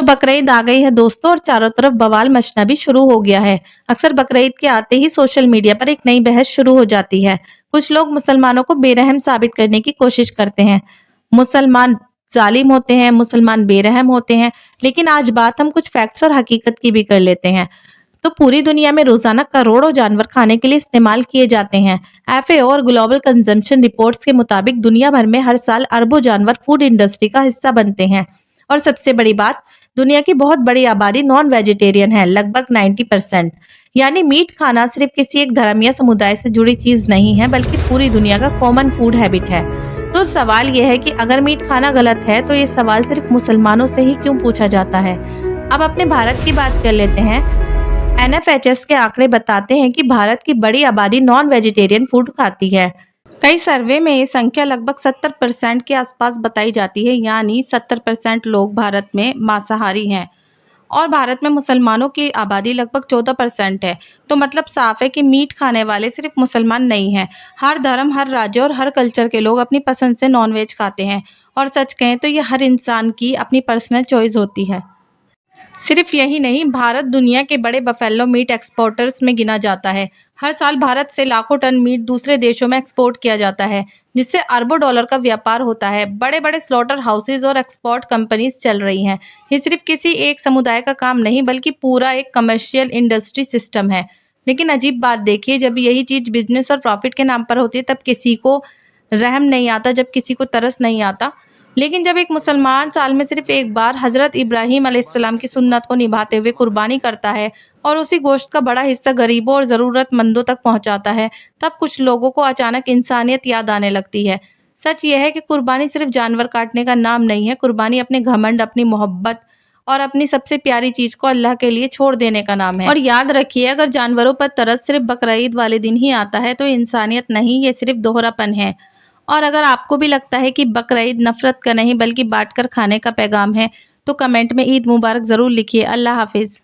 बकरीद आ गई है दोस्तों और चारों तरफ बवाल मचना भी शुरू हो गया है। अक्सर बकरीद के आते ही सोशल मीडिया पर एक नई बहस शुरू हो जाती है। कुछ लोग मुसलमानों को बेरहम साबित करने की कोशिश करते हैं। मुसलमान जालिम होते हैं, मुसलमान बेरहम होते हैं। लेकिन आज बात हम कुछ फैक्ट्स और हकीकत की भी कर लेते हैं। तो पूरी दुनिया में रोजाना करोड़ों जानवर खाने के लिए इस्तेमाल किए जाते हैं। एफएओ और ग्लोबल कंजम्पशन रिपोर्ट्स के मुताबिक दुनिया भर में हर साल अरबों जानवर फूड इंडस्ट्री का हिस्सा बनते हैं। और सबसे बड़ी बात, दुनिया की बहुत बड़ी आबादी नॉन वेजिटेरियन है, लगभग 90%। यानी मीट खाना सिर्फ किसी एक धर्म या समुदाय से जुड़ी चीज नहीं है, बल्कि पूरी दुनिया का कॉमन फूड हैबिट है। तो सवाल यह है कि अगर मीट खाना गलत है तो ये सवाल सिर्फ मुसलमानों से ही क्यों पूछा जाता है। अब अपने भारत की बात कर लेते हैं। एनएफएचएस के आंकड़े बताते हैं कि भारत की बड़ी आबादी नॉन वेजिटेरियन फूड खाती है। कई सर्वे में ये संख्या लगभग 70% के आसपास बताई जाती है, यानी 70% लोग भारत में मांसाहारी हैं। और भारत में मुसलमानों की आबादी लगभग 14% है। तो मतलब साफ है कि मीट खाने वाले सिर्फ मुसलमान नहीं हैं। हर धर्म, हर राज्य और हर कल्चर के लोग अपनी पसंद से नॉनवेज खाते हैं। और सच कहें तो ये हर इंसान की अपनी पर्सनल चॉइस होती है। सिर्फ यही नहीं, भारत दुनिया के बड़े बफेलो मीट एक्सपोर्टर्स में गिना जाता है। हर साल भारत से लाखों टन मीट दूसरे देशों में एक्सपोर्ट किया जाता है, जिससे अरबों डॉलर का व्यापार होता है। बड़े बड़े स्लॉटर हाउसेज और एक्सपोर्ट कंपनीज चल रही हैं। ये सिर्फ किसी एक समुदाय का काम नहीं, बल्कि पूरा एक कमर्शियल इंडस्ट्री सिस्टम है। लेकिन अजीब बात देखिए, जब यही चीज बिजनेस और प्रॉफिट के नाम पर होती है, तब किसी को रहम नहीं आता, जब किसी को तरस नहीं आता। लेकिन जब एक मुसलमान साल में सिर्फ एक बार हजरत इब्राहीम अलैहिस्सलाम की सुन्नत को निभाते हुए कुर्बानी करता है और उसी गोश्त का बड़ा हिस्सा गरीबों और ज़रूरतमंदों तक पहुंचाता है, तब कुछ लोगों को अचानक इंसानियत याद आने लगती है। सच यह है कि कुर्बानी सिर्फ जानवर काटने का नाम नहीं है। कुर्बानी अपने घमंड, अपनी मोहब्बत और अपनी सबसे प्यारी चीज को अल्लाह के लिए छोड़ देने का नाम है। और याद रखिए, अगर जानवरों पर तरस सिर्फ बकरीद वाले दिन ही आता है तो इंसानियत नहीं, ये सिर्फ दोहरापन है। और अगर आपको भी लगता है कि बकरीद नफरत का नहीं बल्कि बांटकर खाने का पैगाम है, तो कमेंट में ईद मुबारक ज़रूर लिखिए। अल्लाह हाफिज़।